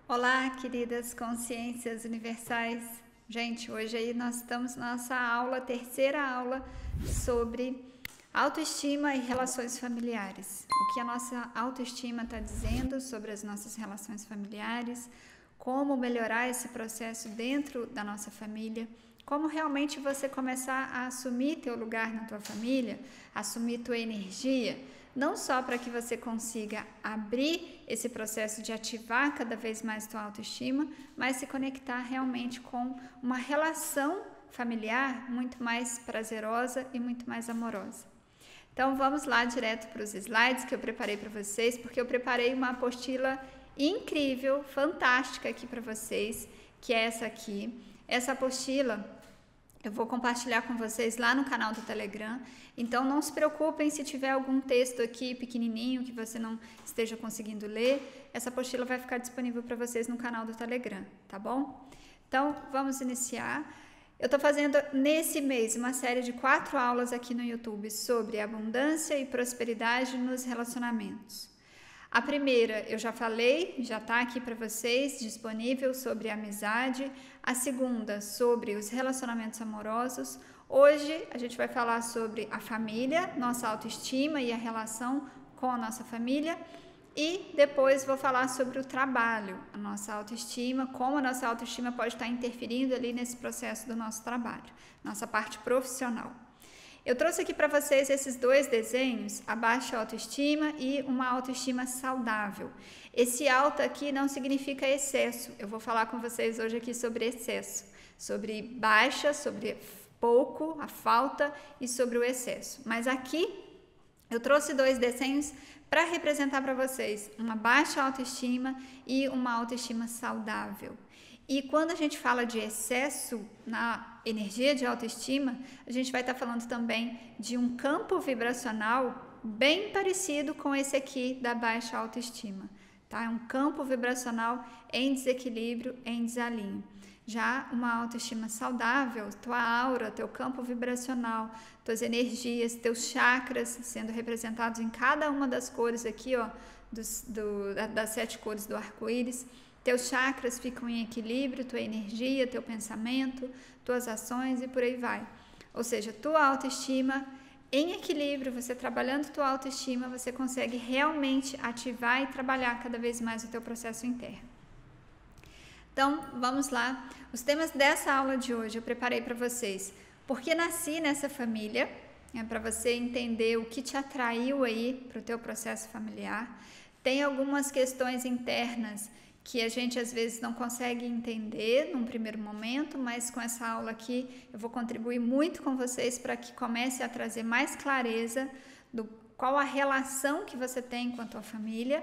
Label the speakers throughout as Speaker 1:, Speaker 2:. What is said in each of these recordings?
Speaker 1: Olá, queridas consciências universais. Gente, hoje aí nós estamos na nossa aula, terceira aula sobre autoestima e relações familiares. O que a nossa autoestima está dizendo sobre as nossas relações familiares, como melhorar esse processo dentro da nossa família, como realmente você começar a assumir teu lugar na tua família, assumir tua energia, não só para que você consiga abrir esse processo de ativar cada vez mais tua autoestima, mas se conectar realmente com uma relação familiar muito mais prazerosa e muito mais amorosa. Então vamos lá direto para os slides que eu preparei para vocês, porque eu preparei uma apostila incrível, fantástica aqui para vocês, que é essa aqui. Essa apostila eu vou compartilhar com vocês lá no canal do Telegram, então não se preocupem se tiver algum texto aqui pequenininho que você não esteja conseguindo ler, essa apostila vai ficar disponível para vocês no canal do Telegram, tá bom? Então vamos iniciar. Eu estou fazendo nesse mês uma série de 4 aulas aqui no YouTube sobre abundância e prosperidade nos relacionamentos. A primeira eu já falei, já está aqui para vocês, disponível, sobre amizade. A segunda sobre os relacionamentos amorosos. Hoje a gente vai falar sobre a família, nossa autoestima e a relação com a nossa família. E depois vou falar sobre o trabalho, a nossa autoestima, como a nossa autoestima pode estar interferindo ali nesse processo do nosso trabalho, nossa parte profissional. Eu trouxe aqui para vocês esses dois desenhos, a baixa autoestima e uma autoestima saudável. Esse alto aqui não significa excesso. Eu vou falar com vocês hoje aqui sobre excesso, sobre baixa, sobre pouco, a falta e sobre o excesso. Mas aqui eu trouxe dois desenhos para representar para vocês uma baixa autoestima e uma autoestima saudável. E quando a gente fala de excesso na energia de autoestima, a gente vai estar falando também de um campo vibracional bem parecido com esse aqui da baixa autoestima, tá? É um campo vibracional em desequilíbrio, em desalinho. Já uma autoestima saudável, tua aura, teu campo vibracional, tuas energias, teus chakras sendo representados em cada uma das cores aqui, ó, das 7 cores do arco-íris. Teus chakras ficam em equilíbrio, tua energia, teu pensamento, tuas ações e por aí vai. Ou seja, tua autoestima em equilíbrio, você trabalhando tua autoestima, você consegue realmente ativar e trabalhar cada vez mais o teu processo interno. Então, vamos lá. Os temas dessa aula de hoje eu preparei para vocês. Porque nasci nessa família, para você entender o que te atraiu aí para o teu processo familiar. Tem algumas questões internas que a gente às vezes não consegue entender num primeiro momento, mas com essa aula aqui eu vou contribuir muito com vocês para que comece a trazer mais clareza do qual a relação que você tem com a tua família.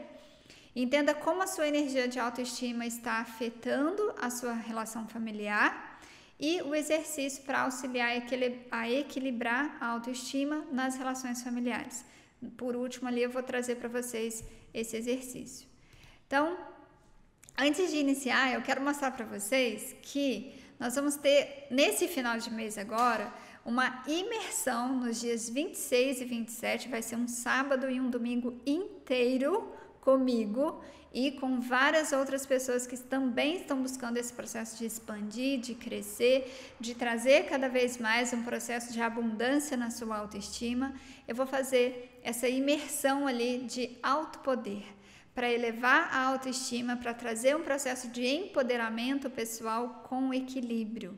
Speaker 1: Entenda como a sua energia de autoestima está afetando a sua relação familiar e o exercício para auxiliar a equilibrar a autoestima nas relações familiares. Por último ali eu vou trazer para vocês esse exercício. Então, antes de iniciar, eu quero mostrar para vocês que nós vamos ter, nesse final de mês agora, uma imersão nos dias 26 e 27, vai ser um sábado e um domingo inteiro comigo e com várias outras pessoas que também estão buscando esse processo de expandir, de crescer, de trazer cada vez mais um processo de abundância na sua autoestima. Eu vou fazer essa imersão ali de autopoder, para elevar a autoestima, para trazer um processo de empoderamento pessoal com equilíbrio.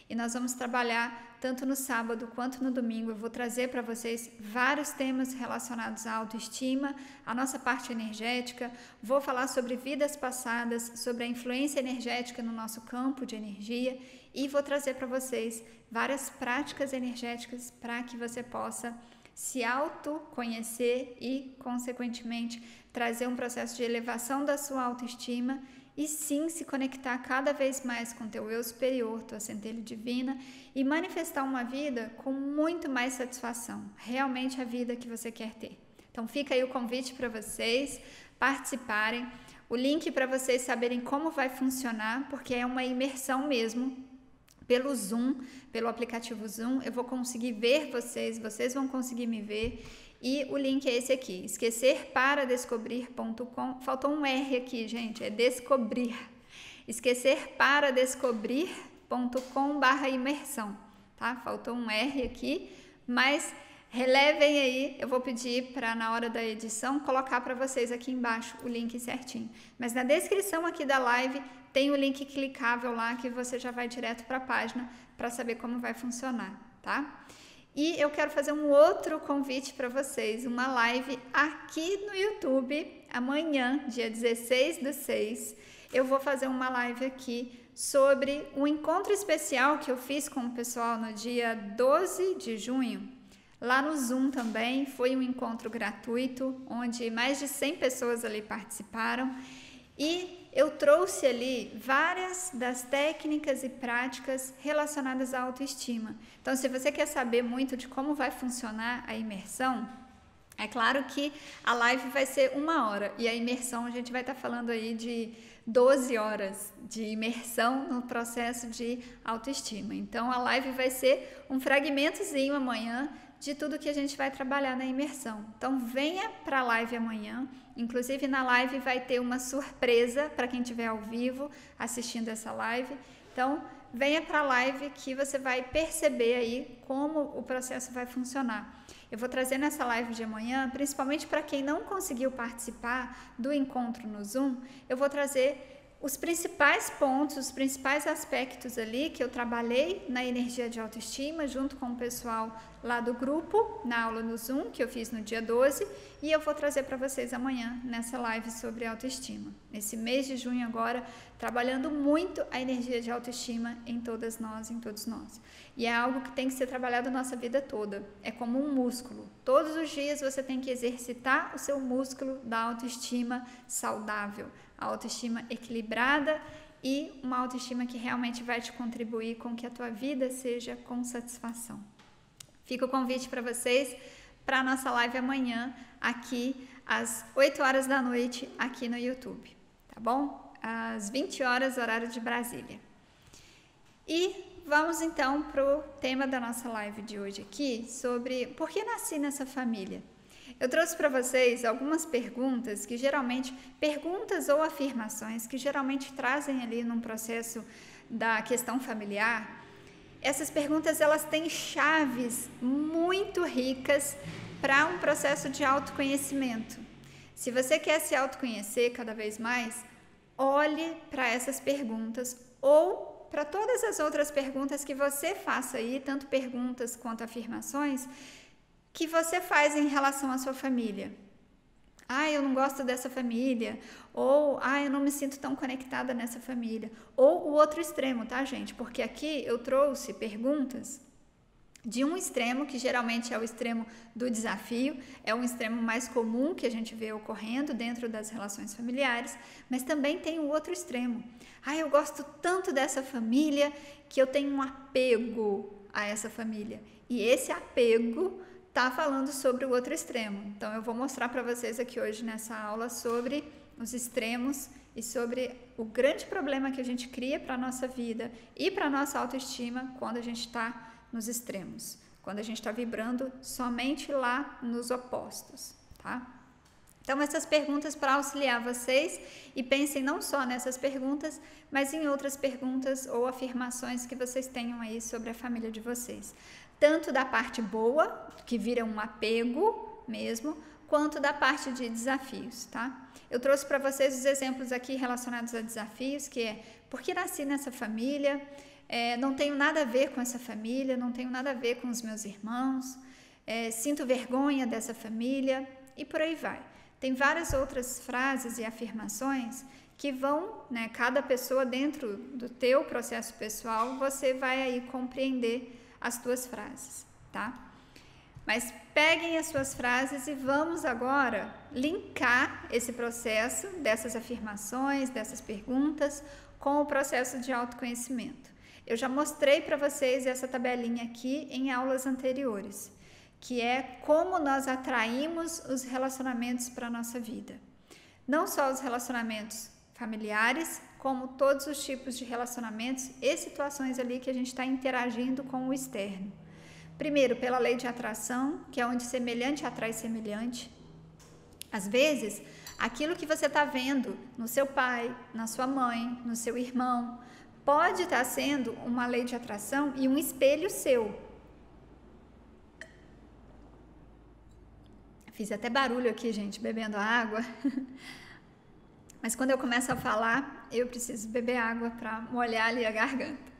Speaker 1: E nós vamos trabalhar tanto no sábado quanto no domingo. Eu vou trazer para vocês vários temas relacionados à autoestima, à nossa parte energética. Vou falar sobre vidas passadas, sobre a influência energética no nosso campo de energia e vou trazer para vocês várias práticas energéticas para que você possa se autoconhecer e, consequentemente, trazer um processo de elevação da sua autoestima e sim se conectar cada vez mais com teu eu superior, tua centelha divina e manifestar uma vida com muito mais satisfação, realmente a vida que você quer ter. Então fica aí o convite para vocês participarem, o link para vocês saberem como vai funcionar, porque é uma imersão mesmo, pelo Zoom, pelo aplicativo Zoom, eu vou conseguir ver vocês, vocês vão conseguir me ver E o link é esse aqui, esquecerparadescobrir.com. Faltou um R aqui, gente, é descobrir. esquecerparadescobrir.com/imersão, tá? Faltou um R aqui, mas relevem aí, eu vou pedir para na hora da edição colocar para vocês aqui embaixo o link certinho. Mas na descrição aqui da live tem o link clicável lá que você já vai direto para a página para saber como vai funcionar, tá? E eu quero fazer um outro convite para vocês, uma live aqui no YouTube, amanhã, dia 16/6, eu vou fazer uma live aqui sobre um encontro especial que eu fiz com o pessoal no dia 12 de junho, lá no Zoom também. Foi um encontro gratuito, onde mais de 100 pessoas ali participaram, e eu trouxe ali várias das técnicas e práticas relacionadas à autoestima. Então, se você quer saber muito de como vai funcionar a imersão, é claro que a live vai ser 1 hora, e a imersão a gente vai estar falando aí de 12 horas de imersão no processo de autoestima. Então, a live vai ser um fragmentozinho amanhã de tudo que a gente vai trabalhar na imersão. Então, venha para a live amanhã. Inclusive, na live vai ter uma surpresa para quem estiver ao vivo assistindo essa live. Então, venha para a live que você vai perceber aí como o processo vai funcionar. Eu vou trazer nessa live de amanhã, principalmente para quem não conseguiu participar do encontro no Zoom, eu vou trazer os principais pontos, os principais aspectos ali que eu trabalhei na energia de autoestima junto com o pessoal lá do grupo, na aula no Zoom, que eu fiz no dia 12, e eu vou trazer para vocês amanhã nessa live sobre autoestima. Nesse mês de junho agora, trabalhando muito a energia de autoestima em todas nós, em todos nós. E é algo que tem que ser trabalhado a nossa vida toda. É como um músculo. Todos os dias você tem que exercitar o seu músculo da autoestima saudável, a autoestima equilibrada e uma autoestima que realmente vai te contribuir com que a tua vida seja com satisfação. Fica o convite para vocês para a nossa live amanhã, aqui às 8 horas da noite, aqui no YouTube, tá bom? Às 20 horas, horário de Brasília. E vamos então para o tema da nossa live de hoje aqui, sobre por que nasci nessa família. Eu trouxe para vocês algumas perguntas que geralmente, perguntas ou afirmações que geralmente trazem ali num processo da questão familiar. Essas perguntas, elas têm chaves muito ricas para um processo de autoconhecimento. Se você quer se autoconhecer cada vez mais, olhe para essas perguntas ou para todas as outras perguntas que você faça aí, tanto perguntas quanto afirmações, que você faz em relação à sua família. Eu não gosto dessa família, ou eu não me sinto tão conectada nessa família, ou o outro extremo, tá, gente? Porque aqui eu trouxe perguntas de um extremo, que geralmente é o extremo do desafio, é um extremo mais comum que a gente vê ocorrendo dentro das relações familiares, mas também tem o outro extremo. Eu gosto tanto dessa família que eu tenho um apego a essa família, e esse apego tá falando sobre o outro extremo. Então, eu vou mostrar para vocês aqui hoje nessa aula sobre os extremos e sobre o grande problema que a gente cria para a nossa vida e para a nossa autoestima quando a gente está nos extremos, quando a gente está vibrando somente lá nos opostos, tá? Então, essas perguntas para auxiliar vocês, e pensem não só nessas perguntas, mas em outras perguntas ou afirmações que vocês tenham aí sobre a família de vocês. Tanto da parte boa, que vira um apego mesmo, quanto da parte de desafios, tá? Eu trouxe para vocês os exemplos aqui relacionados a desafios, que é porque nasci nessa família, não tenho nada a ver com essa família, não tenho nada a ver com os meus irmãos, sinto vergonha dessa família e por aí vai. Tem várias outras frases e afirmações que vão, cada pessoa dentro do teu processo pessoal, você vai aí compreender as tuas frases, tá? Mas peguem as suas frases e vamos agora linkar esse processo dessas afirmações, dessas perguntas, com o processo de autoconhecimento. Eu já mostrei para vocês essa tabelinha aqui em aulas anteriores, que é como nós atraímos os relacionamentos para a nossa vida. Não só os relacionamentos familiares, como todos os tipos de relacionamentos e situações ali que a gente está interagindo com o externo. primeiro, pela lei de atração, que é onde semelhante atrai semelhante. Às vezes, aquilo que você está vendo no seu pai, na sua mãe, no seu irmão, pode estar sendo uma lei de atração e um espelho seu. Fiz até barulho aqui, gente, bebendo água. Mas quando eu começo a falar, eu preciso beber água para molhar ali a garganta.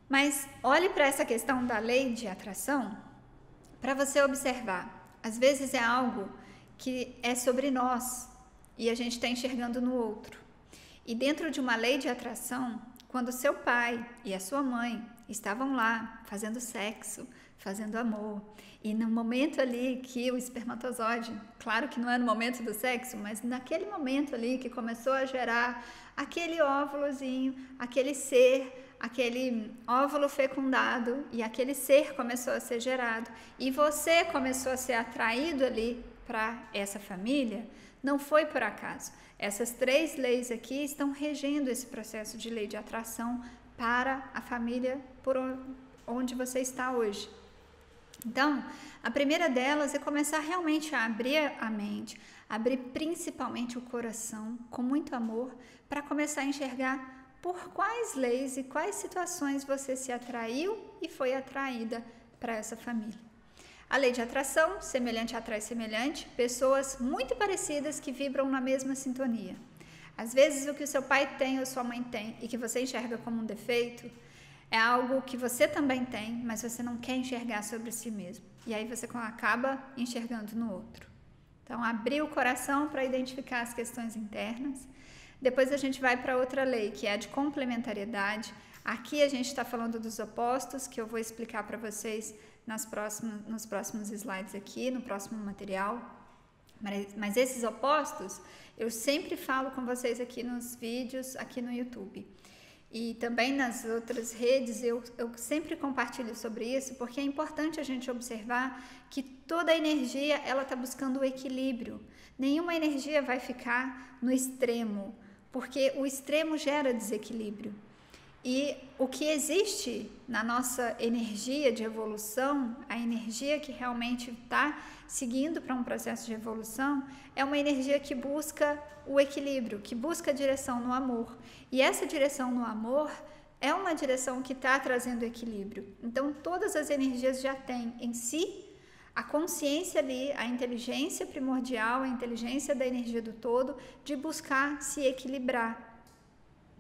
Speaker 1: Mas olhe para essa questão da lei de atração para você observar. Às vezes é algo que é sobre nós e a gente está enxergando no outro. E dentro de uma lei de atração, quando seu pai e a sua mãe estavam lá fazendo sexo, fazendo amor, e no momento ali que o espermatozoide, claro que não é no momento do sexo, mas naquele momento ali que começou a gerar aquele óvulozinho, aquele ser, aquele óvulo fecundado, e aquele ser começou a ser gerado, e você começou a ser atraído ali para essa família, não foi por acaso. Essas 3 leis aqui estão regendo esse processo de lei de atração para a família por onde você está hoje. Então, a primeira delas é começar realmente a abrir a mente, abrir principalmente o coração com muito amor para começar a enxergar por quais leis e quais situações você se atraiu e foi atraída para essa família. A lei de atração, semelhante atrai semelhante, pessoas muito parecidas que vibram na mesma sintonia. Às vezes o que o seu pai tem ou sua mãe tem e que você enxerga como um defeito, é algo que você também tem, mas você não quer enxergar sobre si mesmo. E aí você acaba enxergando no outro. Então, abrir o coração para identificar as questões internas. Depois a gente vai para outra lei, que é a de complementariedade. Aqui a gente está falando dos opostos, que eu vou explicar para vocês nos próximos slides aqui, no próximo material. Mas esses opostos, eu sempre falo com vocês aqui nos vídeos, aqui no YouTube. E também nas outras redes eu sempre compartilho sobre isso, porque é importante a gente observar que toda energia ela está buscando o equilíbrio. Nenhuma energia vai ficar no extremo, porque o extremo gera desequilíbrio. E o que existe na nossa energia de evolução, a energia que realmente está seguindo para um processo de evolução, é uma energia que busca o equilíbrio, que busca a direção no amor. E essa direção no amor é uma direção que está trazendo equilíbrio. Então, todas as energias já têm em si a consciência ali, a inteligência primordial, a inteligência da energia do todo, de buscar se equilibrar.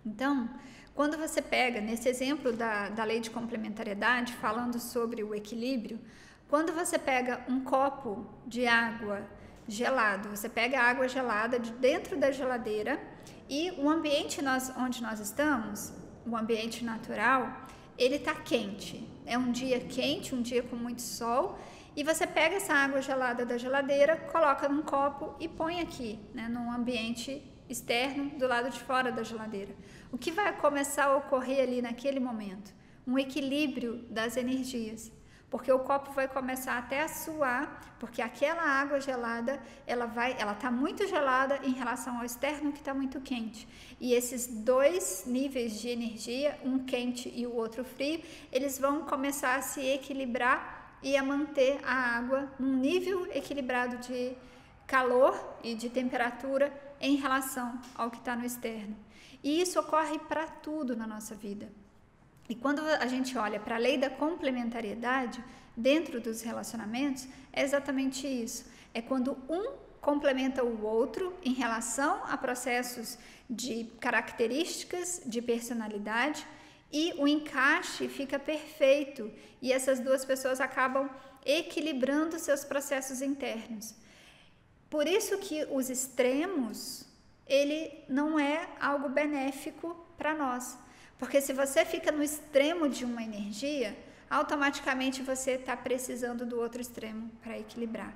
Speaker 1: Então, quando você pega, nesse exemplo da lei de complementariedade, falando sobre o equilíbrio, quando você pega um copo de água gelado, você pega a água gelada de dentro da geladeira e o ambiente onde nós estamos, o ambiente natural, ele está quente. É um dia quente, um dia com muito sol, e você pega essa água gelada da geladeira, coloca num copo e põe aqui, né, num ambiente externo do lado de fora da geladeira. O que vai começar a ocorrer ali naquele momento? Um equilíbrio das energias, porque o copo vai começar até a suar, porque aquela água gelada, ela está muito gelada em relação ao externo que está muito quente. E esses 2 níveis de energia, um quente e o outro frio, eles vão começar a se equilibrar e a manter a água num nível equilibrado de calor e de temperatura em relação ao que está no externo. E isso ocorre para tudo na nossa vida. E quando a gente olha para a lei da complementariedade, dentro dos relacionamentos, é exatamente isso. É quando um complementa o outro em relação a processos de características, de personalidade, e o encaixe fica perfeito. E essas 2 pessoas acabam equilibrando seus processos internos. Por isso que os extremos, ele não é algo benéfico para nós. Porque se você fica no extremo de uma energia, automaticamente você está precisando do outro extremo para equilibrar.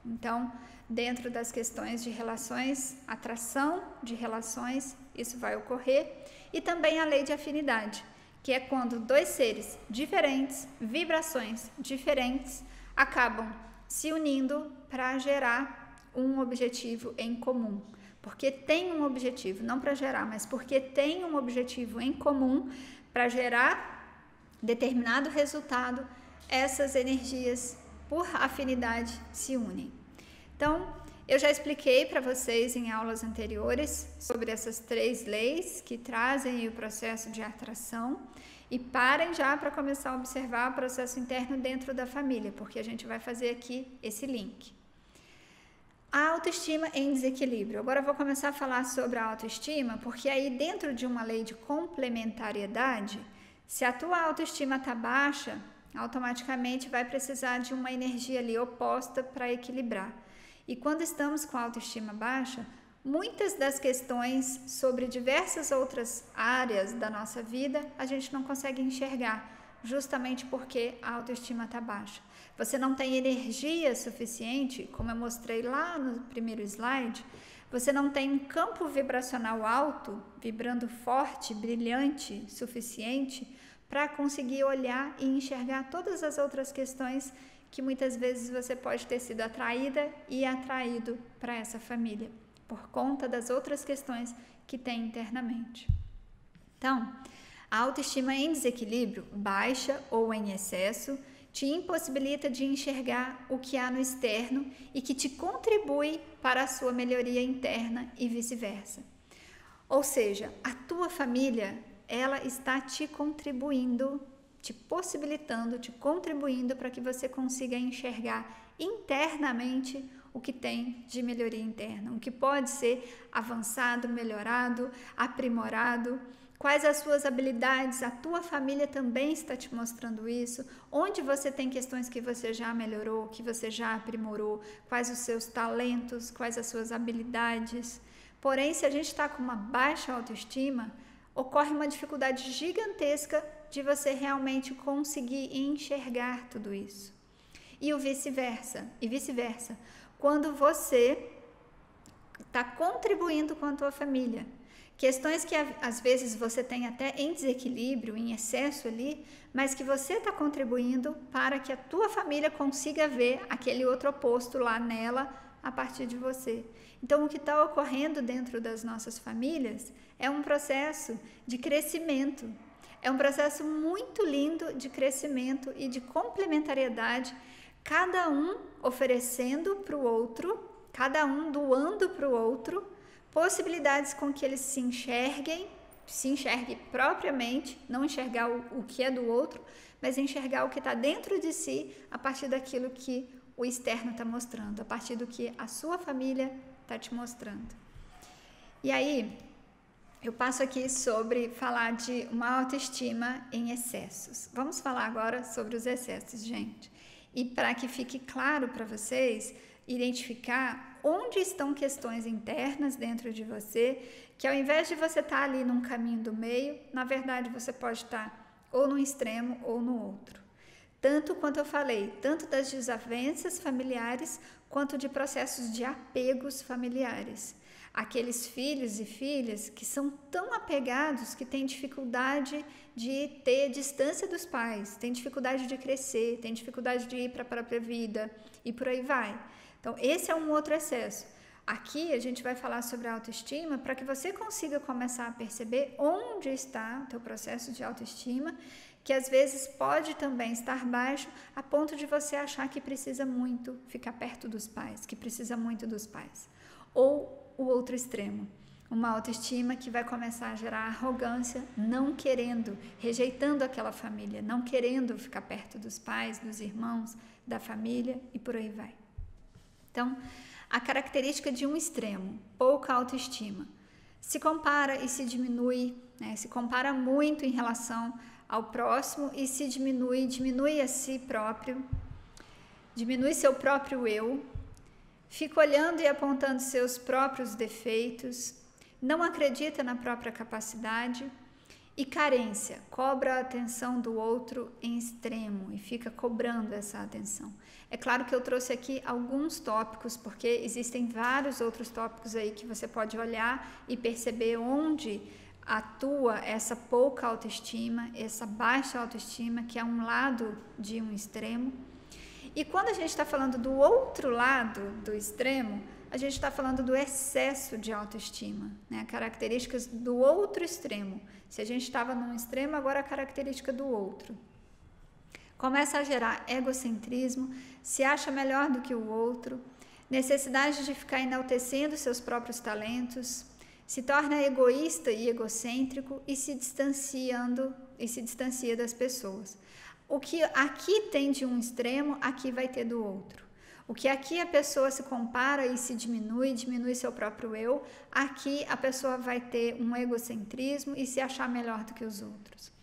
Speaker 1: Então, dentro das questões de relações, atração de relações, isso vai ocorrer. E também a lei de afinidade, que é quando 2 seres diferentes, vibrações diferentes, acabam se unindo para gerar um objetivo em comum. Porque tem um objetivo, não para gerar, mas porque tem um objetivo em comum para gerar determinado resultado essas energias, por afinidade, se unem. Então, eu já expliquei para vocês em aulas anteriores sobre essas 3 leis que trazem o processo de atração. E parem já para começar a observar o processo interno dentro da família, porque a gente vai fazer aqui esse link. A autoestima em desequilíbrio. Agora eu vou começar a falar sobre a autoestima, porque aí dentro de uma lei de complementariedade, se a tua autoestima está baixa, automaticamente vai precisar de uma energia ali oposta para equilibrar. E quando estamos com a autoestima baixa, muitas das questões sobre diversas outras áreas da nossa vida a gente não consegue enxergar, justamente porque a autoestima está baixa. Você não tem energia suficiente, como eu mostrei lá no primeiro slide, você não tem um campo vibracional alto, vibrando forte, brilhante, suficiente, para conseguir olhar e enxergar todas as outras questões que muitas vezes você pode ter sido atraída e atraído para essa família, por conta das outras questões que tem internamente. Então, a autoestima em desequilíbrio, baixa ou em excesso, te impossibilita de enxergar o que há no externo e que te contribui para a sua melhoria interna e vice-versa. Ou seja, a tua família, ela está te contribuindo, te possibilitando, te contribuindo para que você consiga enxergar internamente o que tem de melhoria interna, o que pode ser avançado, melhorado, aprimorado, quais as suas habilidades, a tua família também está te mostrando isso, onde você tem questões que você já melhorou, que você já aprimorou, quais os seus talentos, quais as suas habilidades. Porém, se a gente está com uma baixa autoestima, ocorre uma dificuldade gigantesca de você realmente conseguir enxergar tudo isso. E o vice-versa, quando você está contribuindo com a tua família, questões que às vezes você tem até em desequilíbrio, em excesso ali, mas que você está contribuindo para que a tua família consiga ver aquele outro oposto lá nela a partir de você. Então, o que está ocorrendo dentro das nossas famílias é um processo de crescimento, é um processo muito lindo de crescimento e de complementariedade, cada um oferecendo para o outro, cada um doando para o outro, possibilidades com que eles se enxergue propriamente, não enxergar o que é do outro, mas enxergar o que está dentro de si a partir daquilo que o externo está mostrando, a partir do que a sua família está te mostrando. E aí, eu passo aqui sobre falar de uma autoestima em excessos. Vamos falar agora sobre os excessos, gente. E para que fique claro para vocês, identificar onde estão questões internas dentro de você, que ao invés de você estar ali num caminho do meio, na verdade você pode estar ou num extremo ou no outro. Tanto quanto eu falei, tanto das desavenças familiares, quanto de processos de apegos familiares. Aqueles filhos e filhas que são tão apegados que têm dificuldade de ter distância dos pais, têm dificuldade de crescer, têm dificuldade de ir para a própria vida e por aí vai. Então, esse é um outro excesso. Aqui a gente vai falar sobre a autoestima para que você consiga começar a perceber onde está o teu processo de autoestima, que às vezes pode também estar baixo a ponto de você achar que precisa muito ficar perto dos pais, que precisa muito dos pais. Ou o outro extremo, uma autoestima que vai começar a gerar arrogância, não querendo, rejeitando aquela família, não querendo ficar perto dos pais, dos irmãos, da família e por aí vai. Então, a característica de um extremo, pouca autoestima, se compara e se diminui, né? Se compara muito em relação ao próximo e se diminui a si próprio, diminui seu próprio eu, fica olhando e apontando seus próprios defeitos, não acredita na própria capacidade e carência, cobra a atenção do outro em extremo e fica cobrando essa atenção. É claro que eu trouxe aqui alguns tópicos, porque existem vários outros tópicos aí que você pode olhar e perceber onde atua essa pouca autoestima, essa baixa autoestima, que é um lado de um extremo. E quando a gente está falando do outro lado do extremo, a gente está falando do excesso de autoestima, né? Características do outro extremo. Se a gente estava num extremo, agora a característica do outro. começa a gerar egocentrismo, se acha melhor do que o outro, necessidade de ficar enaltecendo seus próprios talentos, se torna egoísta e egocêntrico e se distancia das pessoas. O que aqui tem de um extremo, aqui vai ter do outro. O que aqui a pessoa se compara e se diminui seu próprio eu, aqui a pessoa vai ter um egocentrismo e se achar melhor do que os outros.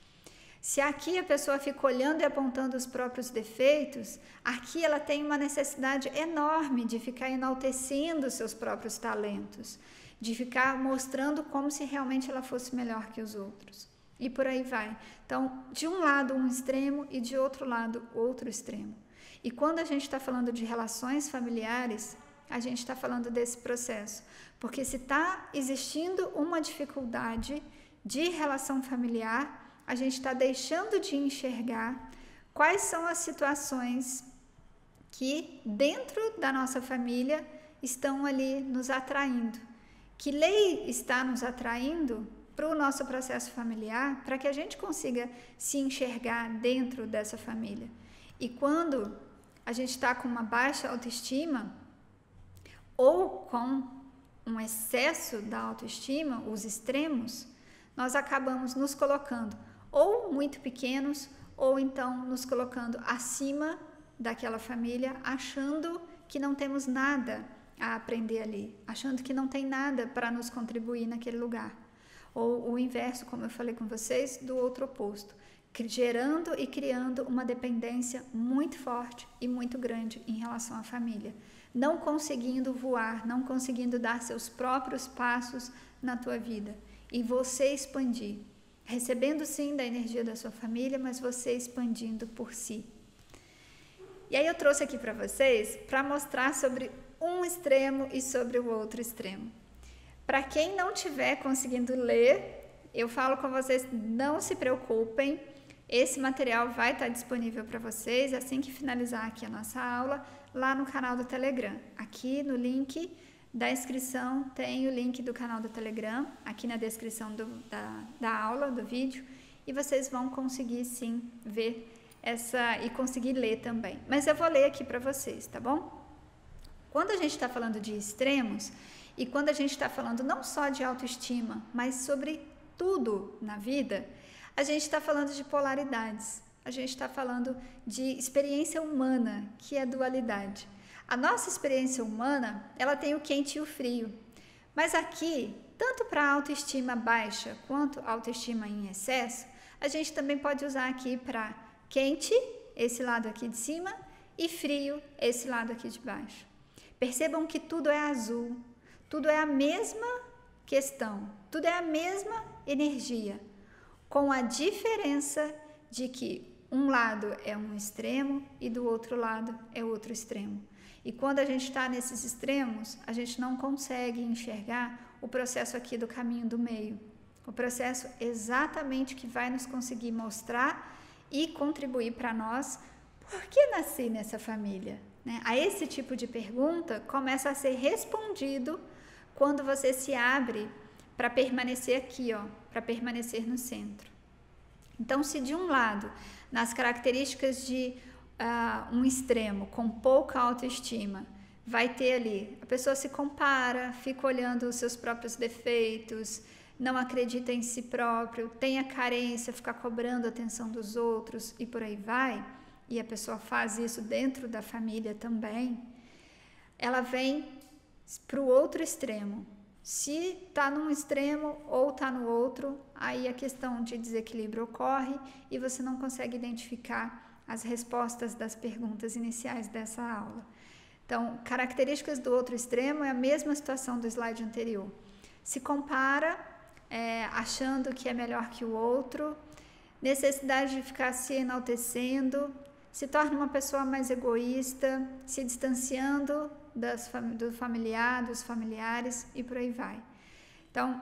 Speaker 1: Se aqui a pessoa fica olhando e apontando os próprios defeitos, aqui ela tem uma necessidade enorme de ficar enaltecendo seus próprios talentos, de ficar mostrando como se realmente ela fosse melhor que os outros. E por aí vai. Então, de um lado um extremo e de outro lado outro extremo. E quando a gente está falando de relações familiares, a gente está falando desse processo. Porque se está existindo uma dificuldade de relação familiar, a gente está deixando de enxergar quais são as situações que dentro da nossa família estão ali nos atraindo. Que lei está nos atraindo para o nosso processo familiar, para que a gente consiga se enxergar dentro dessa família. E quando a gente está com uma baixa autoestima ou com um excesso da autoestima, os extremos, nós acabamos nos colocando ou muito pequenos ou então nos colocando acima daquela família, achando que não temos nada a aprender ali, achando que não tem nada para nos contribuir naquele lugar. Ou o inverso, como eu falei com vocês, do outro oposto, gerando e criando uma dependência muito forte e muito grande em relação à família, não conseguindo voar, não conseguindo dar seus próprios passos na tua vida e você expandir, recebendo sim da energia da sua família, mas você expandindo por si. E aí eu trouxe aqui para vocês para mostrar sobre um extremo e sobre o outro extremo. Para quem não estiver conseguindo ler, eu falo com vocês, não se preocupem, esse material vai estar disponível para vocês assim que finalizar aqui a nossa aula, lá no canal do Telegram. Aqui no link da inscrição tem o link do canal do Telegram, aqui na descrição da aula, do vídeo, e vocês vão conseguir sim ver e conseguir ler também. Mas eu vou ler aqui para vocês, tá bom? Quando a gente está falando de extremos, e quando a gente está falando não só de autoestima, mas sobre tudo na vida, a gente está falando de polaridades, a gente está falando de experiência humana, que é dualidade. A nossa experiência humana, ela tem o quente e o frio, mas aqui, tanto para autoestima baixa quanto autoestima em excesso, a gente também pode usar aqui para quente, esse lado aqui de cima, e frio, esse lado aqui de baixo. Percebam que tudo é azul, tudo é a mesma questão, tudo é a mesma energia, com a diferença de que um lado é um extremo e do outro lado é outro extremo. E quando a gente está nesses extremos, a gente não consegue enxergar o processo aqui do caminho do meio, o processo exatamente que vai nos conseguir mostrar e contribuir para nós por que nasci nessa família. A esse tipo de pergunta começa a ser respondido quando você se abre para permanecer aqui, para permanecer no centro. Então, se de um lado, nas características de um extremo, com pouca autoestima, vai ter ali, a pessoa se compara, fica olhando os seus próprios defeitos, não acredita em si próprio, tem a carência, fica cobrando a atenção dos outros e por aí vai, e a pessoa faz isso dentro da família também, ela vem para o outro extremo. Se está num extremo ou está no outro, aí a questão de desequilíbrio ocorre e você não consegue identificar as respostas das perguntas iniciais dessa aula. Então, características do outro extremo é a mesma situação do slide anterior. Se compara, achando que é melhor que o outro, necessidade de ficar se enaltecendo, se torna uma pessoa mais egoísta, se distanciando do familiar, dos familiares e por aí vai. Então,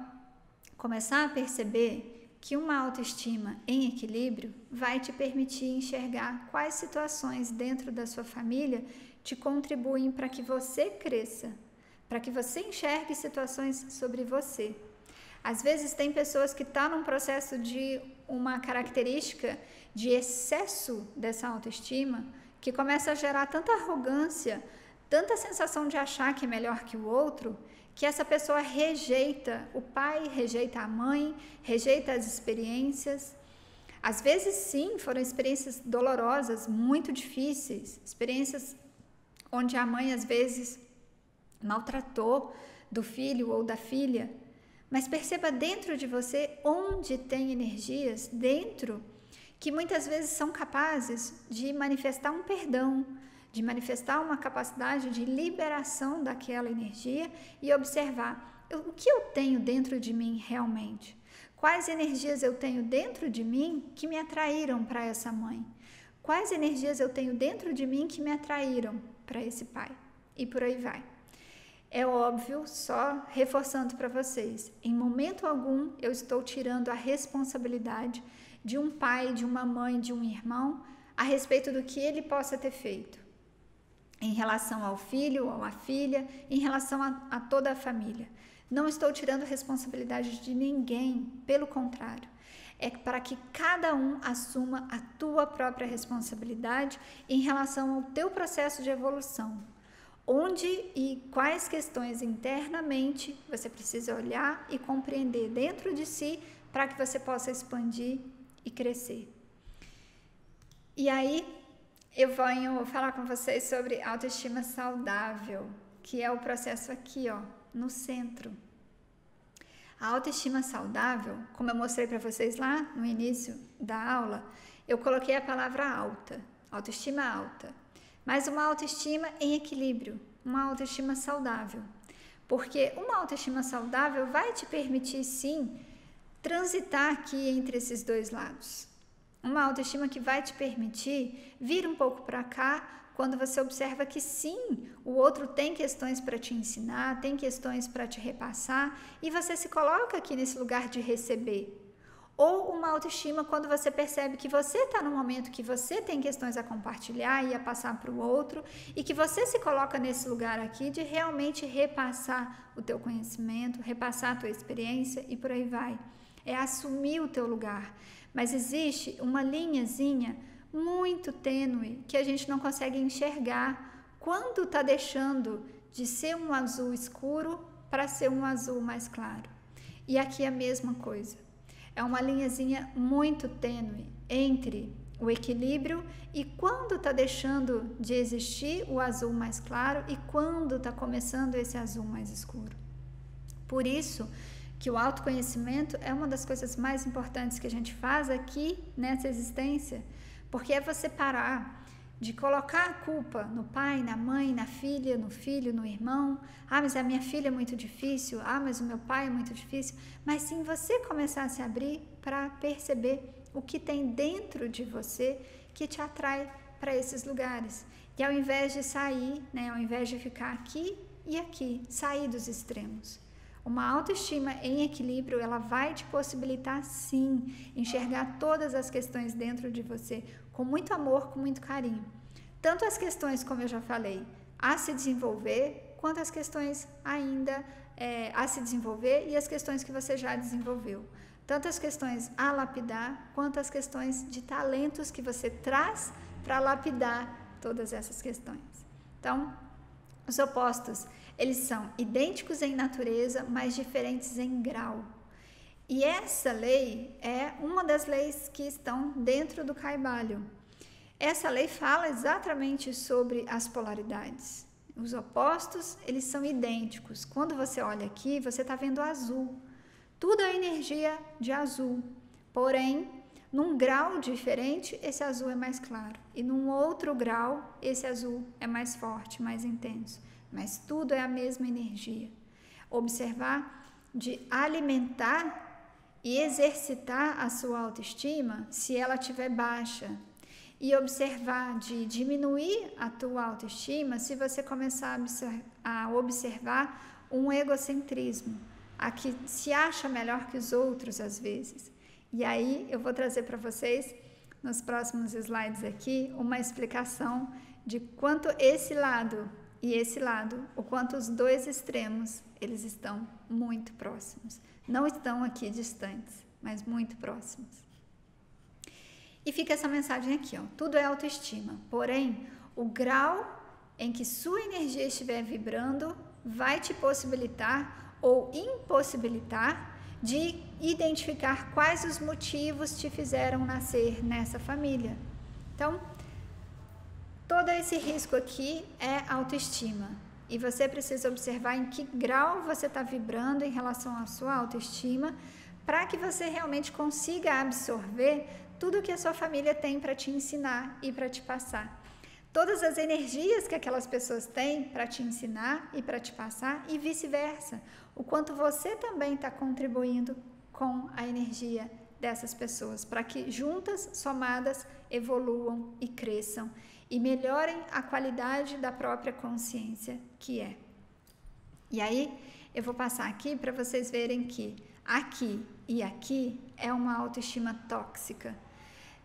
Speaker 1: começar a perceber que uma autoestima em equilíbrio vai te permitir enxergar quais situações dentro da sua família te contribuem para que você cresça, para que você enxergue situações sobre você. Às vezes tem pessoas que estão num processo de uma característica de excesso dessa autoestima que começa a gerar tanta arrogância, tanta sensação de achar que é melhor que o outro, que essa pessoa rejeita o pai, rejeita a mãe, rejeita as experiências. Às vezes, sim, foram experiências dolorosas, muito difíceis, experiências onde a mãe, às vezes, maltratou do filho ou da filha. Mas perceba dentro de você onde tem energias dentro que muitas vezes são capazes de manifestar um perdão, de manifestar uma capacidade de liberação daquela energia e observar o que eu tenho dentro de mim realmente. Quais energias eu tenho dentro de mim que me atraíram para essa mãe? Quais energias eu tenho dentro de mim que me atraíram para esse pai? E por aí vai. É óbvio, só reforçando para vocês, em momento algum eu estou tirando a responsabilidade de um pai, de uma mãe, de um irmão, a respeito do que ele possa ter feito, em relação ao filho ou à filha, em relação a toda a família. Não estou tirando responsabilidade de ninguém, pelo contrário. É para que cada um assuma a tua própria responsabilidade em relação ao teu processo de evolução. Onde e quais questões internamente você precisa olhar e compreender dentro de si para que você possa expandir e crescer. E aí, eu venho falar com vocês sobre autoestima saudável, que é o processo aqui, ó, no centro. A autoestima saudável, como eu mostrei para vocês lá no início da aula, eu coloquei a palavra alta, autoestima alta, mas uma autoestima em equilíbrio, uma autoestima saudável. Porque uma autoestima saudável vai te permitir, sim, transitar aqui entre esses dois lados. Uma autoestima que vai te permitir vir um pouco para cá quando você observa que sim, o outro tem questões para te ensinar, tem questões para te repassar e você se coloca aqui nesse lugar de receber. Ou uma autoestima quando você percebe que você está no momento que você tem questões a compartilhar e a passar para o outro e que você se coloca nesse lugar aqui de realmente repassar o teu conhecimento, repassar a tua experiência e por aí vai. É assumir o teu lugar. Mas existe uma linhazinha muito tênue que a gente não consegue enxergar quando está deixando de ser um azul escuro para ser um azul mais claro. E aqui é a mesma coisa. É uma linhazinha muito tênue entre o equilíbrio e quando está deixando de existir o azul mais claro e quando está começando esse azul mais escuro. Por isso que o autoconhecimento é uma das coisas mais importantes que a gente faz aqui nessa existência, porque é você parar de colocar a culpa no pai, na mãe, na filha, no filho, no irmão. Ah, mas a minha filha é muito difícil. Ah, mas o meu pai é muito difícil. Mas sim você começar a se abrir para perceber o que tem dentro de você que te atrai para esses lugares. E ao invés de sair, ao invés de ficar aqui e aqui, sair dos extremos. Uma autoestima em equilíbrio, ela vai te possibilitar, sim, enxergar todas as questões dentro de você com muito amor, com muito carinho. Tanto as questões, como eu já falei, a se desenvolver, quanto as questões ainda a se desenvolver e as questões que você já desenvolveu. Tanto as questões a lapidar, quanto as questões de talentos que você traz para lapidar todas essas questões. Então, os opostos, eles são idênticos em natureza, mas diferentes em grau. E essa lei é uma das leis que estão dentro do Kaivalya. Essa lei fala exatamente sobre as polaridades. Os opostos, eles são idênticos. Quando você olha aqui, você está vendo azul. Tudo é energia de azul. Porém, num grau diferente, esse azul é mais claro. E num outro grau, esse azul é mais forte, mais intenso. Mas tudo é a mesma energia. Observar de alimentar e exercitar a sua autoestima se ela estiver baixa. E observar de diminuir a tua autoestima se você começar a observar um egocentrismo, a que se acha melhor que os outros às vezes. E aí eu vou trazer para vocês, nos próximos slides aqui, uma explicação de quanto esse lado e esse lado, o quanto os dois extremos, eles estão muito próximos. Não estão aqui distantes, mas muito próximos. E fica essa mensagem aqui, ó. Tudo é autoestima, porém, o grau em que sua energia estiver vibrando vai te possibilitar ou impossibilitar de identificar quais os motivos te fizeram nascer nessa família. Então, todo esse risco aqui é autoestima. E você precisa observar em que grau você está vibrando em relação à sua autoestima, para que você realmente consiga absorver tudo que a sua família tem para te ensinar e para te passar. Todas as energias que aquelas pessoas têm para te ensinar e para te passar, e vice-versa. O quanto você também está contribuindo com a energia dessas pessoas, para que juntas, somadas, evoluam e cresçam e melhorem a qualidade da própria consciência que é. E aí, eu vou passar aqui para vocês verem que aqui e aqui é uma autoestima tóxica.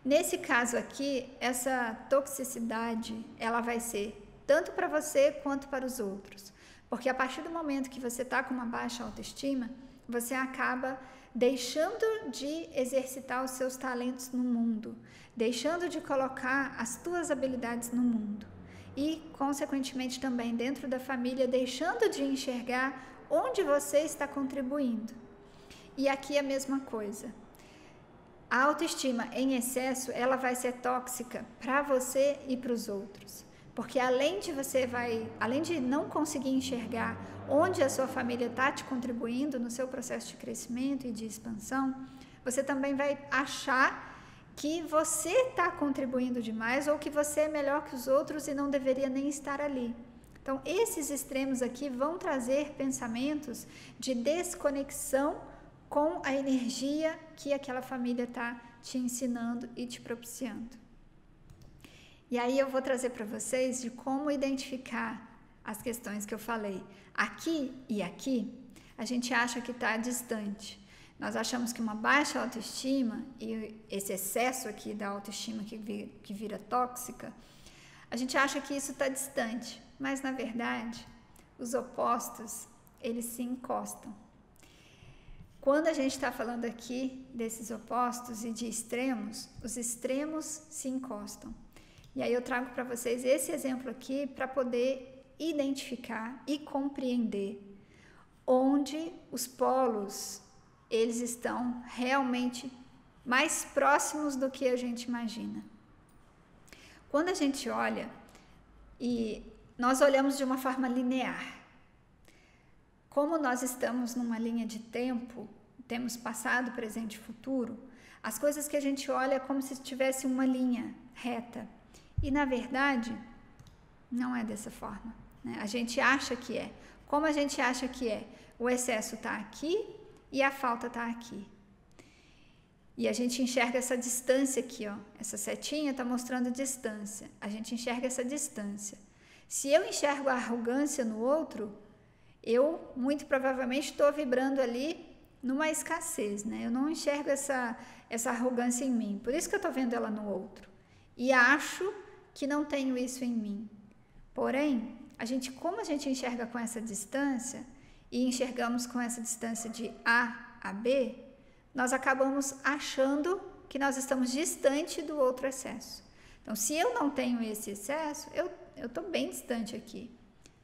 Speaker 1: Nesse caso aqui, essa toxicidade, ela vai ser tanto para você quanto para os outros. Porque a partir do momento que você está com uma baixa autoestima, você acaba deixando de exercitar os seus talentos no mundo, deixando de colocar as tuas habilidades no mundo. E, consequentemente, também dentro da família, deixando de enxergar onde você está contribuindo. E aqui é a mesma coisa. A autoestima em excesso, ela vai ser tóxica para você e para os outros. Porque além de não conseguir enxergar onde a sua família está te contribuindo no seu processo de crescimento e de expansão, você também vai achar que você está contribuindo demais ou que você é melhor que os outros e não deveria nem estar ali. Então, esses extremos aqui vão trazer pensamentos de desconexão com a energia que aquela família está te ensinando e te propiciando. E aí eu vou trazer para vocês de como identificar as questões que eu falei. Aqui e aqui, a gente acha que está distante. Nós achamos que uma baixa autoestima e esse excesso aqui da autoestima que vira tóxica, a gente acha que isso está distante. Mas, na verdade, os opostos, eles se encostam. Quando a gente está falando aqui desses opostos e de extremos, os extremos se encostam. E aí eu trago para vocês esse exemplo aqui para poder identificar e compreender onde os polos, eles estão realmente mais próximos do que a gente imagina. Quando a gente olha, e nós olhamos de uma forma linear, como nós estamos numa linha de tempo, temos passado, presente e futuro, as coisas que a gente olha é como se tivesse uma linha reta. E, na verdade, não é dessa forma, né? A gente acha que é. Como a gente acha que é? O excesso está aqui e a falta está aqui. E a gente enxerga essa distância aqui, ó. Essa setinha está mostrando distância. A gente enxerga essa distância. Se eu enxergo a arrogância no outro, eu muito provavelmente estou vibrando ali numa escassez, né? Eu não enxergo essa arrogância em mim. Por isso que eu estou vendo ela no outro. E acho que não tenho isso em mim. Porém, como a gente enxerga com essa distância e enxergamos com essa distância de A a B, nós acabamos achando que nós estamos distante do outro excesso. Então, se eu não tenho esse excesso, eu estou bem distante aqui.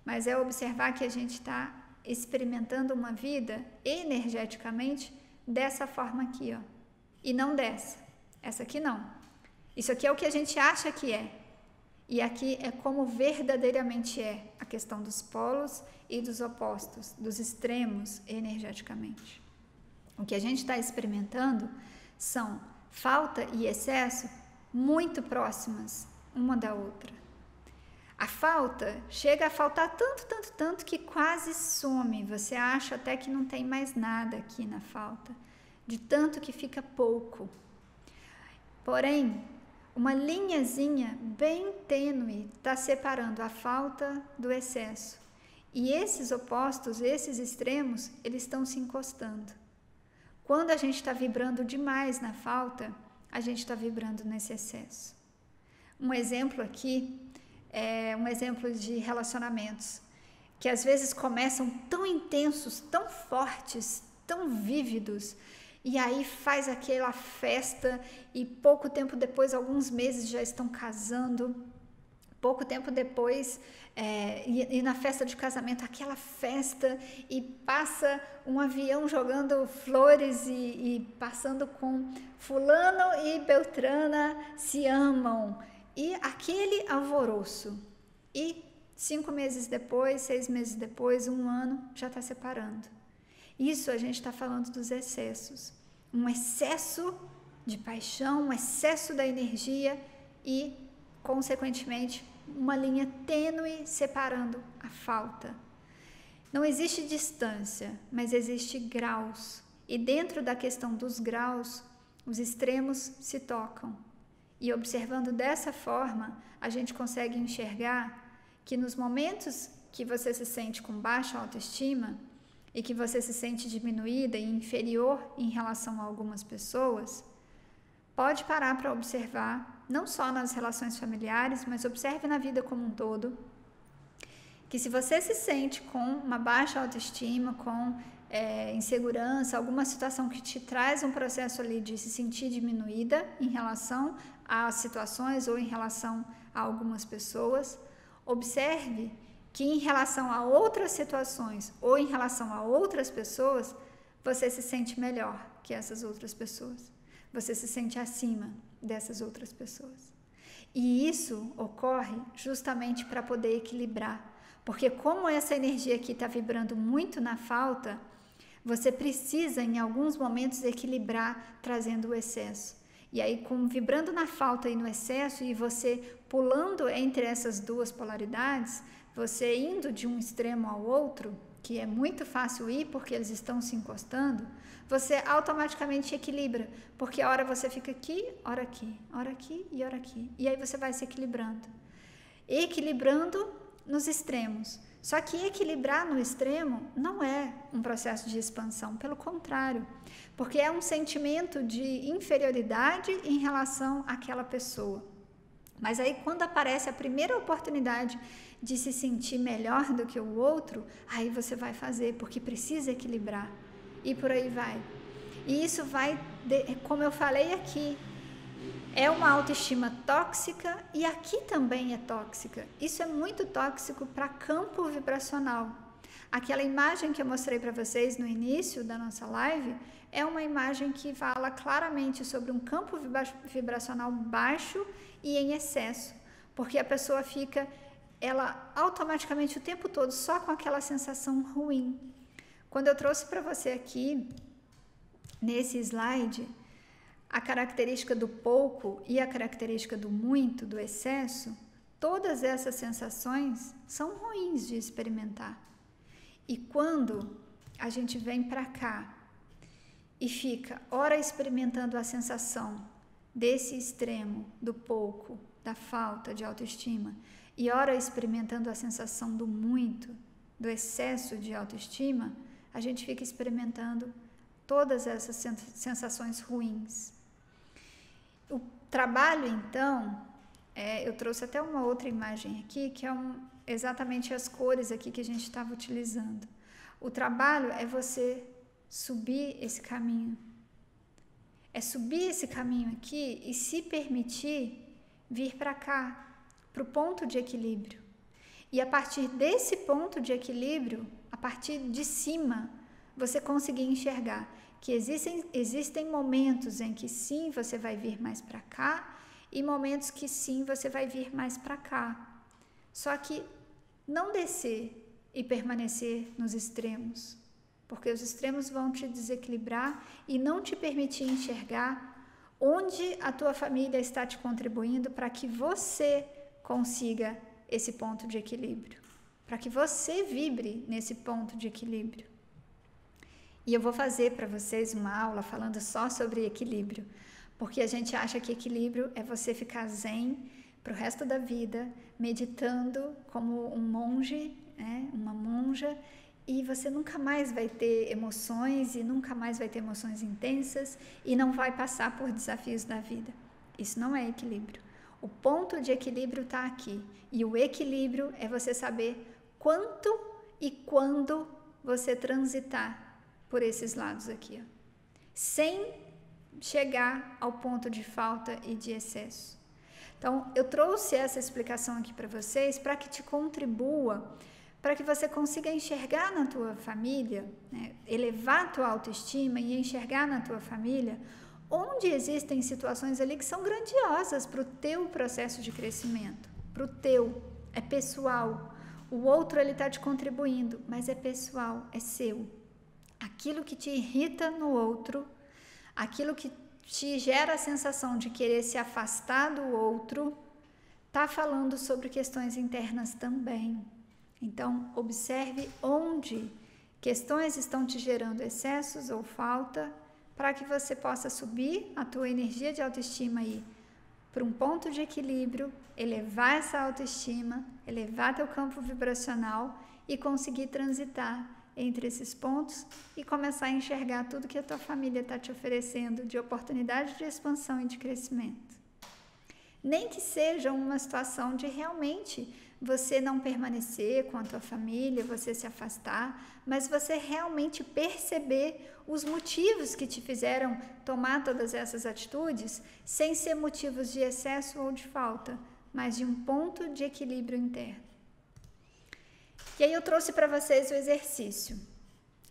Speaker 1: Mas é observar que a gente está experimentando uma vida energeticamente dessa forma aqui, ó. E não dessa. Essa aqui não. Isso aqui é o que a gente acha que é. E aqui é como verdadeiramente é a questão dos polos e dos opostos, dos extremos energeticamente. O que a gente está experimentando são falta e excesso muito próximas uma da outra. A falta chega a faltar tanto que quase some. Você acha até que não tem mais nada aqui na falta, de tanto que fica pouco. Porém, uma linhazinha bem tênue está separando a falta do excesso. E esses opostos, esses extremos, eles estão se encostando. Quando a gente está vibrando demais na falta, a gente está vibrando nesse excesso. Um exemplo aqui é um exemplo de relacionamentos. que às vezes começam tão intensos, tão fortes, tão vívidos, e aí faz aquela festa e pouco tempo depois, alguns meses, já estão casando. Pouco tempo depois, e na festa de casamento, aquela festa, e passa um avião jogando flores e passando com fulano e Beltrana se amam, e aquele alvoroço. E 5 meses depois, 6 meses depois, 1 ano, já está separando. Isso a gente está falando dos excessos. Um excesso de paixão, um excesso da energia e, consequentemente, uma linha tênue separando a falta. Não existe distância, mas existe graus. E dentro da questão dos graus, os extremos se tocam. E observando dessa forma, a gente consegue enxergar que nos momentos que você se sente com baixa autoestima e que você se sente diminuída e inferior em relação a algumas pessoas, pode parar para observar, não só nas relações familiares, mas observe na vida como um todo, que se você se sente com uma baixa autoestima, com insegurança, alguma situação que te traz um processo ali de se sentir diminuída em relação às situações ou em relação a algumas pessoas, observe que em relação a outras situações ou em relação a outras pessoas, você se sente melhor que essas outras pessoas. Você se sente acima dessas outras pessoas. E isso ocorre justamente para poder equilibrar. Porque como essa energia aqui está vibrando muito na falta, você precisa em alguns momentos equilibrar trazendo o excesso. E aí, vibrando na falta e no excesso, e você pulando entre essas duas polaridades, você indo de um extremo ao outro, que é muito fácil ir porque eles estão se encostando, você automaticamente equilibra, porque a hora você fica aqui, hora aqui, hora aqui e hora aqui. E aí você vai se equilibrando. Equilibrando nos extremos. Só que equilibrar no extremo não é um processo de expansão, pelo contrário, porque é um sentimento de inferioridade em relação àquela pessoa. Mas aí quando aparece a primeira oportunidade de se sentir melhor do que o outro, aí você vai fazer, porque precisa equilibrar. E por aí vai. E isso vai, como eu falei aqui, é uma autoestima tóxica e aqui também é tóxica. Isso é muito tóxico para campo vibracional. Aquela imagem que eu mostrei para vocês no início da nossa live é uma imagem que fala claramente sobre um campo vibracional baixo e em excesso, porque a pessoa fica, ela automaticamente o tempo todo só com aquela sensação ruim. Quando eu trouxe para você aqui, nesse slide, a característica do pouco e a característica do muito, do excesso, todas essas sensações são ruins de experimentar. E quando a gente vem para cá e fica, ora experimentando a sensação desse extremo, do pouco, da falta de autoestima, e ora experimentando a sensação do muito, do excesso de autoestima, a gente fica experimentando todas essas sensações ruins. O trabalho, então, eu trouxe até uma outra imagem aqui, que é exatamente as cores aqui que a gente estava utilizando. O trabalho é você subir esse caminho. É subir esse caminho aqui e se permitir vir para cá, para o ponto de equilíbrio. E a partir desse ponto de equilíbrio, a partir de cima, você conseguir enxergar que existem momentos em que sim, você vai vir mais para cá e momentos que sim, você vai vir mais para cá. Só que não descer e permanecer nos extremos, porque os extremos vão te desequilibrar e não te permitir enxergar onde a tua família está te contribuindo para que você consiga esse ponto de equilíbrio, para que você vibre nesse ponto de equilíbrio. E eu vou fazer para vocês uma aula falando só sobre equilíbrio, porque a gente acha que equilíbrio é você ficar zen para o resto da vida, meditando como um monge, uma monja, e você nunca mais vai ter emoções e nunca mais vai ter emoções intensas e não vai passar por desafios da vida. Isso não é equilíbrio. O ponto de equilíbrio está aqui, e o equilíbrio é você saber quanto e quando você transitar por esses lados aqui, ó, sem chegar ao ponto de falta e de excesso. Então, eu trouxe essa explicação aqui para vocês para que te contribua, para que você consiga enxergar na tua família, né, elevar a tua autoestima e enxergar na tua família onde existem situações ali que são grandiosas para o teu processo de crescimento, para o teu, é pessoal. O outro, ele está te contribuindo, mas é pessoal, é seu. Aquilo que te irrita no outro, aquilo que te gera a sensação de querer se afastar do outro, está falando sobre questões internas também. Então, observe onde questões estão te gerando excessos ou falta, para que você possa subir a tua energia de autoestima aí para um ponto de equilíbrio, elevar essa autoestima, elevar teu campo vibracional e conseguir transitar entre esses pontos e começar a enxergar tudo que a tua família está te oferecendo de oportunidade de expansão e de crescimento. Nem que seja uma situação de realmente você não permanecer com a tua família, você se afastar, mas você realmente perceber os motivos que te fizeram tomar todas essas atitudes, sem ser motivos de excesso ou de falta, mas de um ponto de equilíbrio interno. E aí eu trouxe para vocês o exercício,